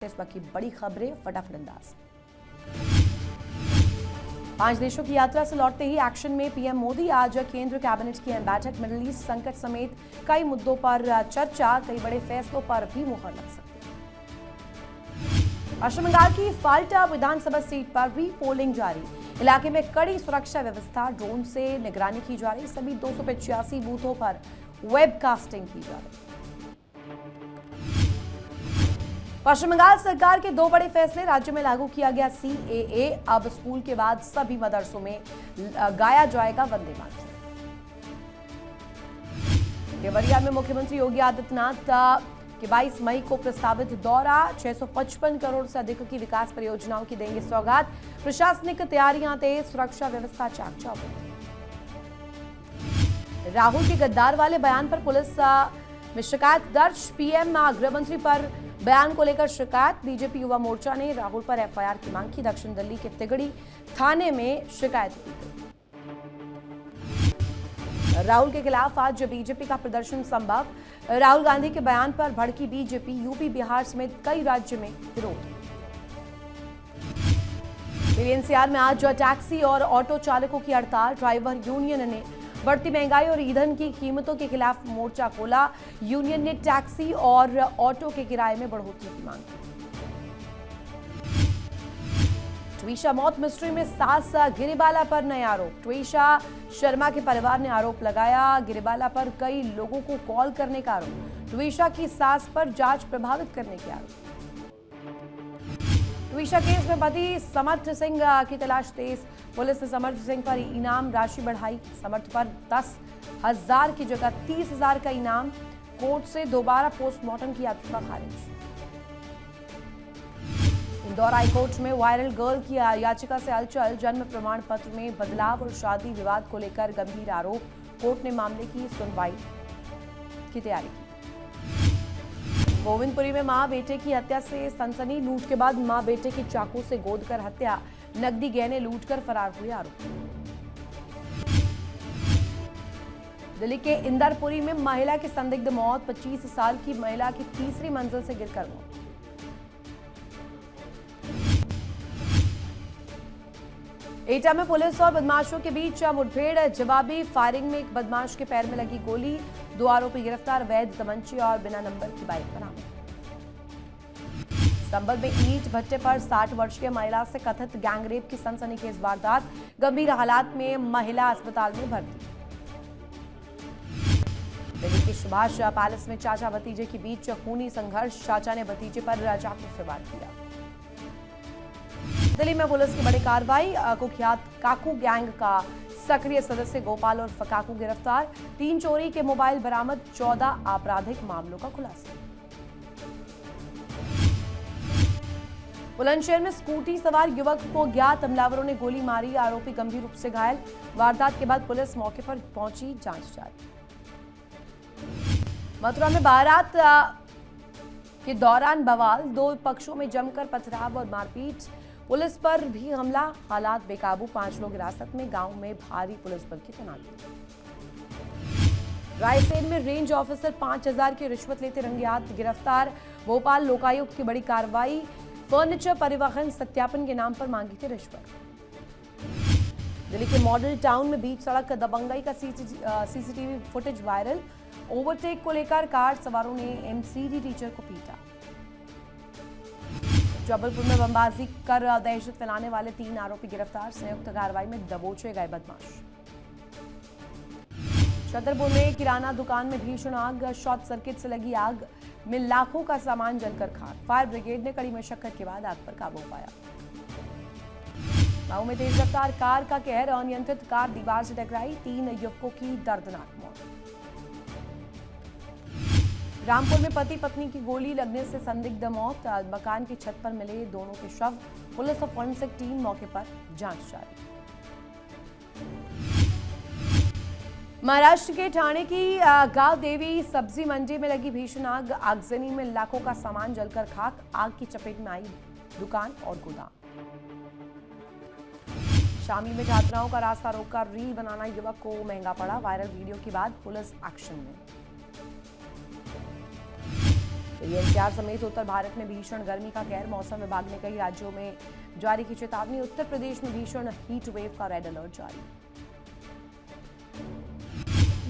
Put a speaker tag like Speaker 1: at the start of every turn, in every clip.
Speaker 1: इस वक्त की बड़ी खबरें फटाफट अंदाज। 5 देशों की यात्रा से लौटते ही एक्शन में पीएम मोदी। आज केंद्र कैबिनेट की अहम बैठक, मिडिल ईस्ट संकट समेत कई मुद्दों पर चर्चा, कई बड़े फैसलों पर भी मुहर लग सकती है। पश्चिम बंगाल की फाल्टा विधानसभा सीट पर री पोलिंग जारी, इलाके में कड़ी सुरक्षा व्यवस्था, ड्रोन से निगरानी की जा रही। सभी 285 बूथों पर वेबकास्टिंग की जा रही। पश्चिम बंगाल सरकार के 2 बड़े फैसले, राज्य में लागू किया गया CAA, अब स्कूल के बाद सभी मदरसों में गाया जाएगा वंदे मातरम। देवरिया में मुख्यमंत्री योगी आदित्यनाथ के 22 मई को प्रस्तावित दौरा, 655 करोड़ से अधिक की विकास परियोजनाओं की देंगे सौगात। प्रशासनिक तैयारियां तेज, सुरक्षा व्यवस्था चाक चौबंद। राहुल के गद्दार वाले बयान पर पुलिस में शिकायत दर्ज, पीएम गृह मंत्री पर बयान को लेकर शिकायत। बीजेपी युवा मोर्चा ने राहुल पर FIR की मांग की। दक्षिण दिल्ली के तिगड़ी थाने में शिकायत की गई। राहुल के खिलाफ आज बीजेपी का प्रदर्शन संभव, राहुल गांधी के बयान पर भड़की बीजेपी। यूपी, बिहार समेत कई राज्य में विरोध। NCR में आज टैक्सी और ऑटो चालकों की हड़ताल, ड्राइवर यूनियन ने बढ़ती महंगाई और ईंधन की कीमतों के खिलाफ मोर्चा खोला। यूनियन ने टैक्सी और ऑटो के किराए में बढ़ोतरी की मांग की। ट्वीशा मौत मिस्ट्री में सास गिरिबाला पर नए आरोप, ट्वीशा शर्मा के परिवार ने आरोप लगाया। गिरिबाला पर कई लोगों को कॉल करने का आरोप, ट्वीशा की सास पर जांच प्रभावित करने के आरोप। ट्वीशा केस में पति समर्थ सिंह की तलाश तेज, पुलिस ने समर्थ सिंह पर इनाम राशि बढ़ाई। समर्थ पर 10,000 की जगह 30,000 का इनाम। कोर्ट से दोबारा पोस्टमार्टम की याचिका खारिज। इंदौर हाईकोर्ट में वायरल गर्ल की याचिका से हलचल, जन्म प्रमाण पत्र में बदलाव और शादी विवाद को लेकर गंभीर आरोप। कोर्ट ने मामले की सुनवाई की तैयारी की। गोविंदपुरी में मां बेटे की हत्या से सनसनी, लूट के बाद मां बेटे की चाकू से गोदकर हत्या, नकदी गहने लूटकर फरार हुए आरोपी। दिल्ली के इंदरपुरी में महिला की संदिग्ध मौत, 25 साल की महिला की तीसरी मंजिल से गिरकर मौत। एटा में पुलिस और बदमाशों के बीच मुठभेड़, जवाबी फायरिंग में एक बदमाश के पैर में लगी गोली, 2 आरोपी गिरफ्तार। वैध तमंचे और बिना नंबर की बाइक बरामद। संभल में ईंट भट्टे पर 60 वर्षीय महिला से कथित गैंगरेप की सनसनीखेज वारदात, गंभीर हालात में महिला अस्पताल में भर्ती। दिल्ली के सुभाष पैलेस में चाचा भतीजे के बीच खूनी संघर्ष, चाचा ने भतीजे पर चाकू से वार किया। दिल्ली में पुलिस की बड़ी कार्रवाई, कुख्यात काकू गैंग का सक्रिय सदस्य गोपाल और काकू गिरफ्तार। 3 चोरी के मोबाइल बरामद, 14 आपराधिक मामलों का खुलासा। बुलंदशहर में स्कूटी सवार युवक को ज्ञात हमलावरों ने गोली मारी, आरोपी गंभीर रूप से घायल। वारदात के बाद पुलिस मौके पर पहुंची, जांच जारी। मथुरा में बारात के दौरान बवाल, 2 पक्षों में जमकर पथराव और मारपीट, पुलिस पर भी हमला, हालात बेकाबू, 5 लोग हिरासत में। गांव में भारी पुलिस बल की तैनाती। रायसेन में रेंज ऑफिसर 5,000 की रिश्वत लेते रंगे हाथ गिरफ्तार। भोपाल लोकायुक्त की बड़ी कार्रवाई, फर्नीचर परिवहन सत्यापन के नाम पर मांगी थी रिश्वत। दिल्ली के मॉडल टाउन में बीच सड़क दबंगई का CCTV फुटेज वायरल, ओवरटेक को लेकर कार सवारों ने MCD टीचर को पीटा। जबलपुर में बमबाजी कर दहशत फैलाने वाले 3 आरोपी गिरफ्तार, संयुक्त कार्रवाई में दबोचे गए बदमाश। छतरपुर में किराना दुकान में भीषण आग, शॉर्ट सर्किट से लगी आग में लाखों का सामान जलकर खाक। फायर ब्रिगेड ने कड़ी मशक्कत के बाद आग पर काबू पाया। गांव में तेज रफ्तार कार का कहर, अनियंत्रित कार दीवार से टकराई, 3 युवकों की दर्दनाक मौत। रामपुर में पति पत्नी की गोली लगने से संदिग्ध मौत, मकान की छत पर मिले दोनों के शव, पुलिस और फॉरेंसिक टीम मौके पर जांच जारी। महाराष्ट्र के ठाणे की गांव देवी सब्जी मंडी में लगी भीषण आग, आगजनी में लाखों का सामान जलकर खाक, आग की चपेट में आई दुकान और गोदाम। शामली में छात्राओं का रास्ता रोककर रील बनाना युवक को महंगा पड़ा, वायरल वीडियो के बाद पुलिस एक्शन में। एनसीआर समेत उत्तर भारत में भीषण गर्मी का कहर। मौसम विभाग ने कई राज्यों में जारी की चेतावनी। उत्तर प्रदेश में भीषण हीट वेव का रेड अलर्ट जारी।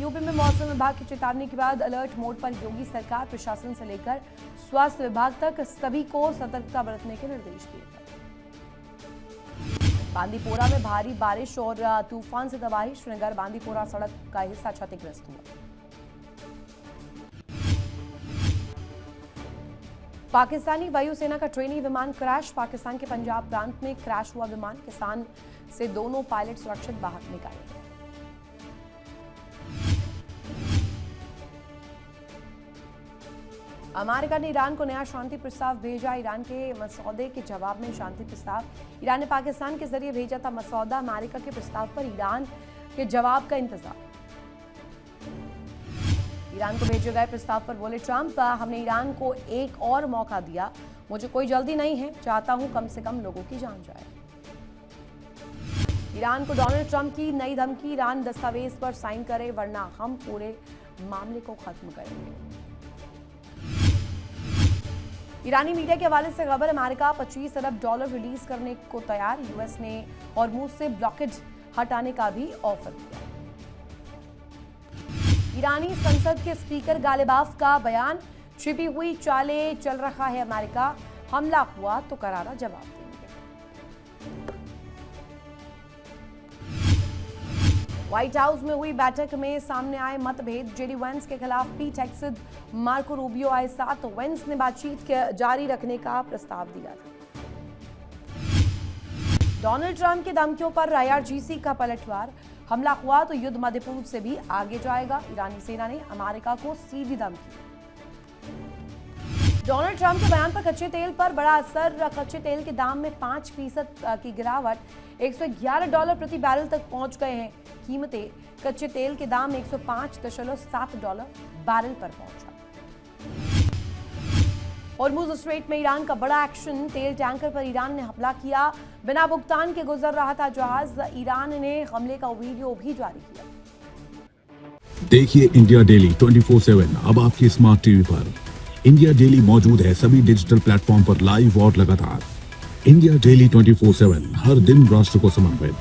Speaker 1: यूपी में मौसम विभाग की चेतावनी के बाद अलर्ट मोड पर योगी सरकार। प्रशासन से लेकर स्वास्थ्य विभाग तक सभी को सतर्कता बरतने के निर्देश दिए गए। बांदीपोरा में भारी बारिश और तूफान से तबाही। श्रीनगर बांदीपोरा सड़क का हिस्सा क्षतिग्रस्त हुआ। पाकिस्तानी वायुसेना का ट्रेनी विमान क्रैश। पाकिस्तान के पंजाब प्रांत में क्रैश हुआ विमान। किसान से दोनों पायलट सुरक्षित बाहर निकाले गए। अमेरिका ने ईरान को नया शांति प्रस्ताव भेजा। ईरान के मसौदे के जवाब में शांति प्रस्ताव। ईरान ने पाकिस्तान के जरिए भेजा था मसौदा। अमेरिका के प्रस्ताव पर ईरान के जवाब का इंतजार। ईरान को भेजे गए प्रस्ताव पर बोले ट्रंप, हमने ईरान को एक और मौका दिया। मुझे कोई जल्दी नहीं है, चाहता हूं कम से कम लोगों की जान जाए। ईरान को डोनाल्ड ट्रंप की नई धमकी। ईरान दस्तावेज पर साइन करे वरना हम पूरे मामले को खत्म करेंगे। ईरानी मीडिया के हवाले से खबर। अमेरिका $25 अरब रिलीज करने को तैयार। यूएस ने हॉर्मुज से ब्लॉकेज हटाने का भी ऑफर किया। ईरानी संसद के स्पीकर गालिबाफ का बयान। छिपी हुई चालें चल रहा है अमेरिका। हमला हुआ तो करारा जवाब देंगे। व्हाइट हाउस में हुई बैठक में सामने आए मतभेद। जेडी वेंस के खिलाफ पीट हेग्सेथ, मार्को रूबियो आए साथ। तो वेंस ने बातचीत जारी रखने का प्रस्ताव दिया था। डोनाल्ड ट्रंप की धमकियों पर आईआरजीसी का पलटवार। हमला हुआ तो युद्ध मध्य पूर्व से भी आगे जाएगा। ईरानी सेना ने अमेरिका को सीधी धमकी। डोनाल्ड ट्रंप के बयान पर कच्चे तेल पर बड़ा असर। कच्चे तेल के दाम में 5% की गिरावट। $111 प्रति बैरल तक पहुंच गए हैं। कीमतें कच्चे तेल के दाम $105.7 बैरल पर पहुंचा। हॉर्मुज स्ट्रेट में ईरान का बड़ा एक्शन। तेल टैंकर पर ईरान ने हमला किया। बिना भुगतान के गुजर रहा था जहाज। ईरान ने हमले का वीडियो भी जारी किया।
Speaker 2: देखिए इंडिया डेली 24/7 अब आपकी स्मार्ट टीवी पर। इंडिया डेली मौजूद है सभी डिजिटल प्लेटफॉर्म पर लाइव और लगातार। इंडिया डेली 24/7 हर दिन राष्ट्र को समर्पित।